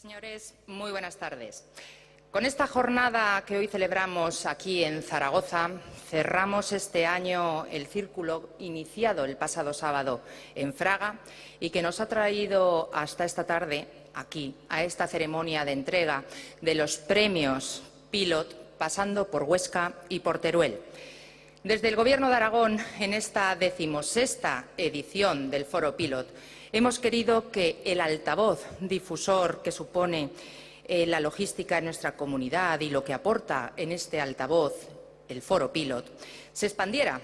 Señores, muy buenas tardes. Con esta jornada que hoy celebramos aquí en Zaragoza, cerramos este año el círculo iniciado el pasado sábado en Fraga y que nos ha traído hasta esta tarde aquí, a esta ceremonia de entrega de los premios Pilot, pasando por Huesca y por Teruel. Desde el Gobierno de Aragón, en esta 16ª edición del Foro Pilot, hemos querido que el altavoz difusor que supone la logística en nuestra comunidad y lo que aporta en este altavoz el Foro Pilot se expandiera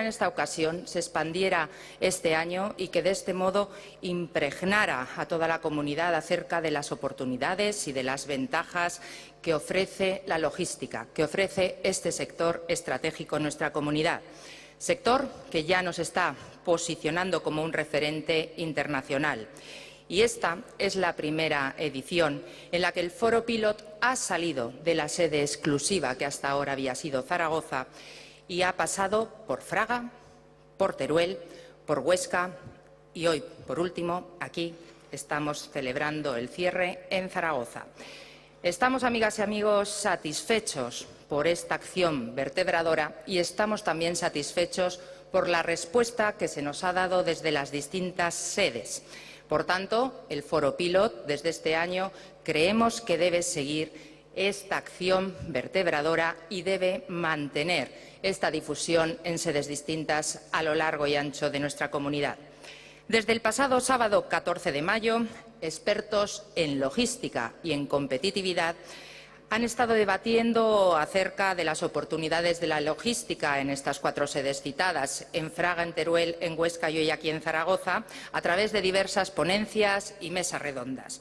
en esta ocasión, se expandiera este año y que de este modo impregnara a toda la comunidad acerca de las oportunidades y de las ventajas que ofrece la logística, que ofrece este sector estratégico en nuestra comunidad. Sector que ya nos está posicionando como un referente internacional. Y esta es la primera edición en la que el Foro Pilot ha salido de la sede exclusiva que hasta ahora había sido Zaragoza y ha pasado por Fraga, por Teruel, por Huesca y hoy, por último, aquí estamos celebrando el cierre en Zaragoza. Estamos, amigas y amigos, satisfechos por esta acción vertebradora y estamos también satisfechos por la respuesta que se nos ha dado desde las distintas sedes. Por tanto, el Foro Pilot, desde este año, creemos que debe seguir esta acción vertebradora y debe mantener esta difusión en sedes distintas a lo largo y ancho de nuestra comunidad. Desde el pasado sábado 14 de mayo, expertos en logística y en competitividad han estado debatiendo acerca de las oportunidades de la logística en estas 4 sedes citadas, en Fraga, en Teruel, en Huesca y hoy aquí en Zaragoza, a través de diversas ponencias y mesas redondas.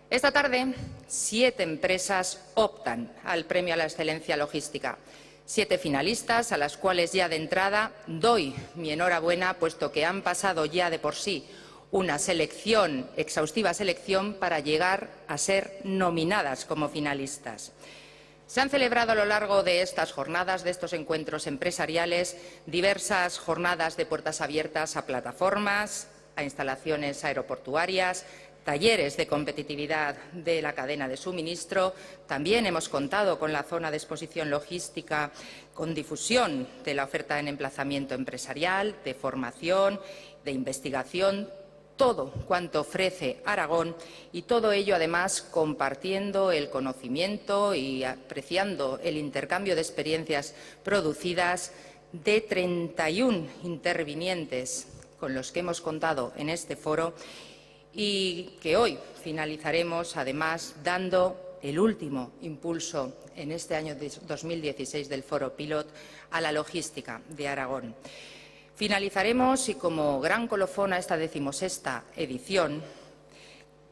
Esta tarde, 7 empresas optan al Premio a la Excelencia Logística. 7 finalistas, a las cuales ya de entrada doy mi enhorabuena, puesto que han pasado ya de por sí una exhaustiva selección para llegar a ser nominadas como finalistas. Se han celebrado a lo largo de estas jornadas, de estos encuentros empresariales, diversas jornadas de puertas abiertas a plataformas, a instalaciones aeroportuarias, talleres de competitividad de la cadena de suministro. También hemos contado con la zona de exposición logística con difusión de la oferta en emplazamiento empresarial, de formación, de investigación, todo cuanto ofrece Aragón y todo ello, además, compartiendo el conocimiento y apreciando el intercambio de experiencias producidas de 31 intervinientes con los que hemos contado en este foro y que hoy finalizaremos, además, dando el último impulso en este año 2016 del Foro Pilot a la logística de Aragón. Finalizaremos y, como gran colofón a esta 16ª edición,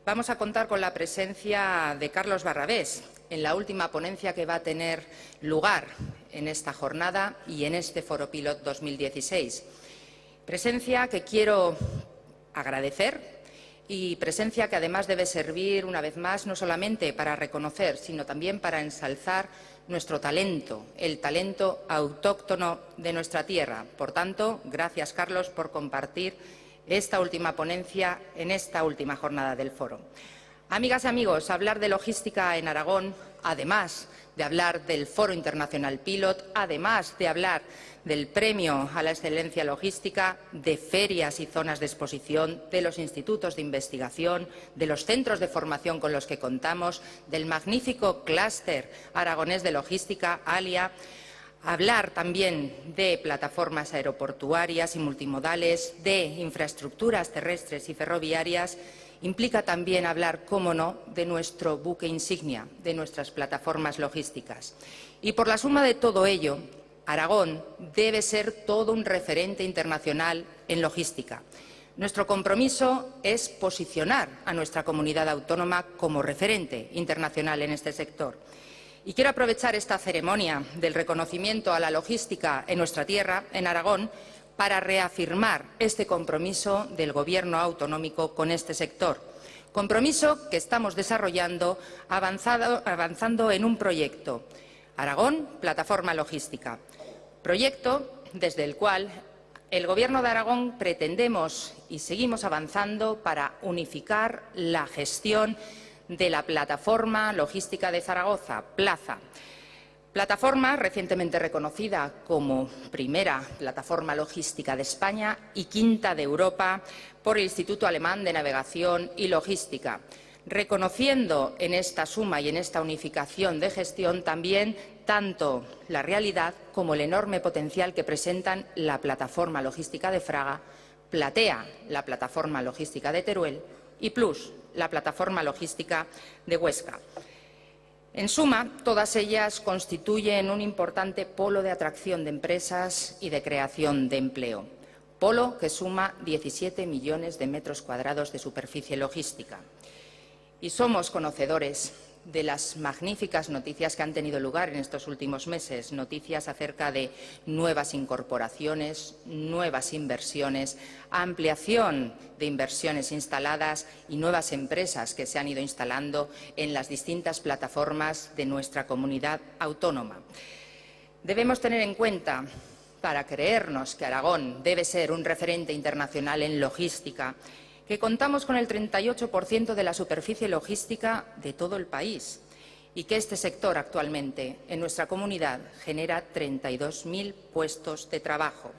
vamos a contar con la presencia de Carlos Barrabés en la última ponencia que va a tener lugar en esta jornada y en este Foro Pilot 2016. Presencia que quiero agradecer y presencia que además debe servir una vez más no solamente para reconocer, sino también para ensalzar nuestro talento, el talento autóctono de nuestra tierra. Por tanto, gracias, Carlos, por compartir esta última ponencia en esta última jornada del foro. Amigas y amigos, hablar de logística en Aragón, además de hablar del Foro Internacional Pilot, además de hablar del Premio a la Excelencia Logística, de ferias y zonas de exposición, de los institutos de investigación, de los centros de formación con los que contamos, del magnífico clúster aragonés de logística, ALIA, hablar también de plataformas aeroportuarias y multimodales, de infraestructuras terrestres y ferroviarias, implica también hablar, cómo no, de nuestro buque insignia, de nuestras plataformas logísticas. Y por la suma de todo ello, Aragón debe ser todo un referente internacional en logística. Nuestro compromiso es posicionar a nuestra comunidad autónoma como referente internacional en este sector. Y quiero aprovechar esta ceremonia del reconocimiento a la logística en nuestra tierra, en Aragón, para reafirmar este compromiso del Gobierno autonómico con este sector. Compromiso que estamos desarrollando avanzando en un proyecto, Aragón Plataforma Logística. Proyecto desde el cual el Gobierno de Aragón pretendemos y seguimos avanzando para unificar la gestión de la Plataforma Logística de Zaragoza, Plaza. Plataforma recientemente reconocida como primera plataforma logística de España y quinta de Europa por el Instituto Alemán de Navegación y Logística, reconociendo en esta suma y en esta unificación de gestión también tanto la realidad como el enorme potencial que presentan la plataforma logística de Fraga, Platea, la plataforma logística de Teruel y Plus, la plataforma logística de Huesca. En suma, todas ellas constituyen un importante polo de atracción de empresas y de creación de empleo. Polo que suma 17 millones de metros cuadrados de superficie logística. Y somos conocedores de las magníficas noticias que han tenido lugar en estos últimos meses, noticias acerca de nuevas incorporaciones, nuevas inversiones, ampliación de inversiones instaladas y nuevas empresas que se han ido instalando en las distintas plataformas de nuestra comunidad autónoma. Debemos tener en cuenta, para creernos que Aragón debe ser un referente internacional en logística, que contamos con el 38% de la superficie logística de todo el país y que este sector actualmente en nuestra comunidad genera 32.000 puestos de trabajo.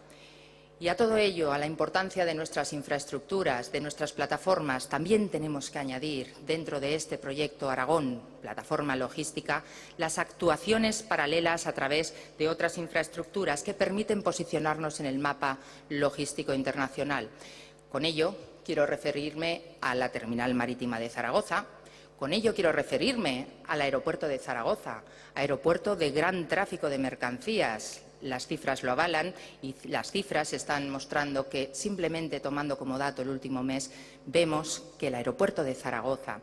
Y a todo ello, a la importancia de nuestras infraestructuras, de nuestras plataformas, también tenemos que añadir dentro de este proyecto Aragón, plataforma logística, las actuaciones paralelas a través de otras infraestructuras que permiten posicionarnos en el mapa logístico internacional. Con ello, quiero referirme a la terminal marítima de Zaragoza, con ello quiero referirme al aeropuerto de Zaragoza, aeropuerto de gran tráfico de mercancías. Las cifras lo avalan y las cifras están mostrando que, simplemente tomando como dato el último mes, vemos que el aeropuerto de Zaragoza,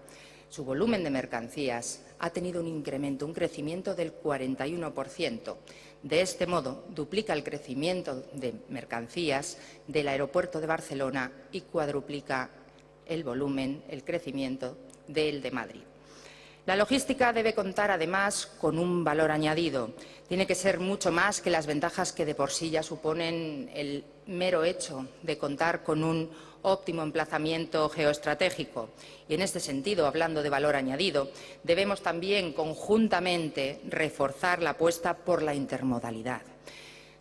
su volumen de mercancías, ha tenido un incremento, un crecimiento del 41%. De este modo, duplica el crecimiento de mercancías del aeropuerto de Barcelona y cuadruplica el volumen, el crecimiento del de Madrid. La logística debe contar, además, con un valor añadido. Tiene que ser mucho más que las ventajas que de por sí ya suponen el mero hecho de contar con un óptimo emplazamiento geoestratégico. Y en este sentido, hablando de valor añadido, debemos también conjuntamente reforzar la apuesta por la intermodalidad.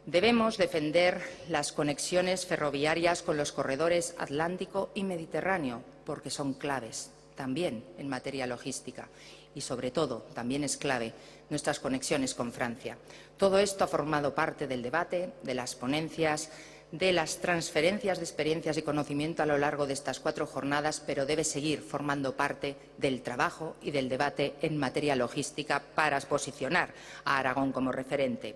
Debemos defender las conexiones ferroviarias con los corredores Atlántico y Mediterráneo, porque son claves también en materia logística. Y, sobre todo, también es clave nuestras conexiones con Francia. Todo esto ha formado parte del debate, de las ponencias, de las transferencias de experiencias y conocimiento a lo largo de estas 4 jornadas, pero debe seguir formando parte del trabajo y del debate en materia logística para posicionar a Aragón como referente.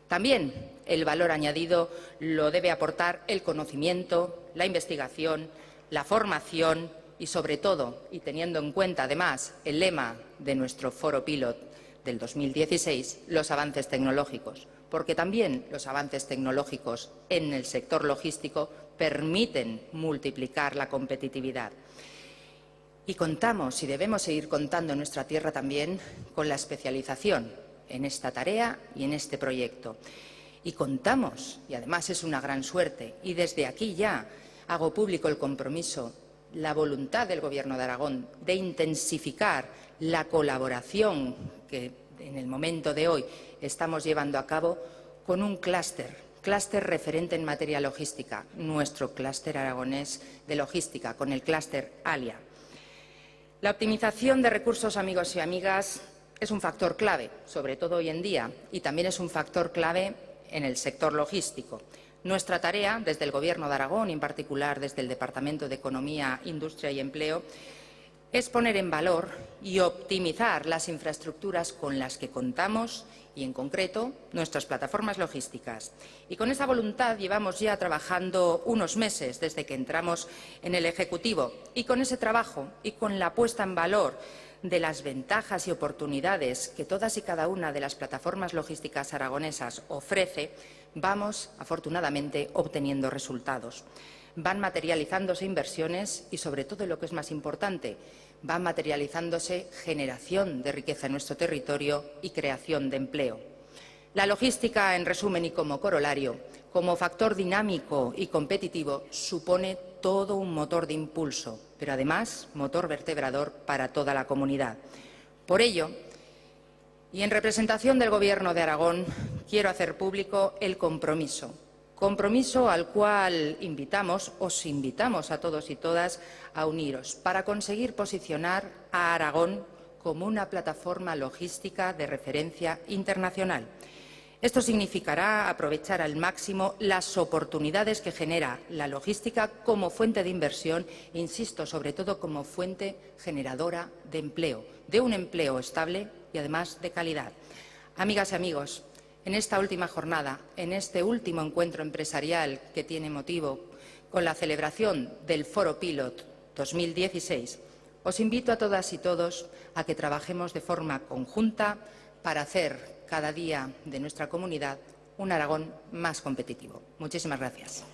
También el valor añadido lo debe aportar el conocimiento, la investigación, la formación y, sobre todo, y teniendo en cuenta además el lema de nuestro Foro Pilot del 2016, los avances tecnológicos, porque también los avances tecnológicos en el sector logístico permiten multiplicar la competitividad. Y contamos, y debemos seguir contando en nuestra tierra también, con la especialización en esta tarea y en este proyecto. Y contamos, y además es una gran suerte, y desde aquí ya hago público el compromiso, la voluntad del Gobierno de Aragón de intensificar la colaboración que en el momento de hoy estamos llevando a cabo con un clúster referente en materia logística, nuestro clúster aragonés de logística, con el clúster ALIA. La optimización de recursos, amigos y amigas, es un factor clave, sobre todo hoy en día, y también es un factor clave en el sector logístico. Nuestra tarea, desde el Gobierno de Aragón y en particular desde el Departamento de Economía, Industria y Empleo, es poner en valor y optimizar las infraestructuras con las que contamos y, en concreto, nuestras plataformas logísticas. Y con esa voluntad llevamos ya trabajando unos meses desde que entramos en el Ejecutivo, y con ese trabajo y con la puesta en valor de las ventajas y oportunidades que todas y cada una de las plataformas logísticas aragonesas ofrece, vamos, afortunadamente, obteniendo resultados. Van materializándose inversiones y, sobre todo, lo que es más importante, va materializándose generación de riqueza en nuestro territorio y creación de empleo. La logística, en resumen y como corolario, como factor dinámico y competitivo, supone todo un motor de impulso, pero además motor vertebrador para toda la comunidad. Por ello, y en representación del Gobierno de Aragón, quiero hacer público el compromiso al cual os invitamos a todos y todas a uniros para conseguir posicionar a Aragón como una plataforma logística de referencia internacional. Esto significará aprovechar al máximo las oportunidades que genera la logística como fuente de inversión, insisto, sobre todo como fuente generadora de empleo, de un empleo estable y además de calidad. Amigas y amigos, en esta última jornada, en este último encuentro empresarial que tiene motivo con la celebración del Foro Pilot 2016, os invito a todas y todos a que trabajemos de forma conjunta para hacer cada día de nuestra comunidad un Aragón más competitivo. Muchísimas gracias.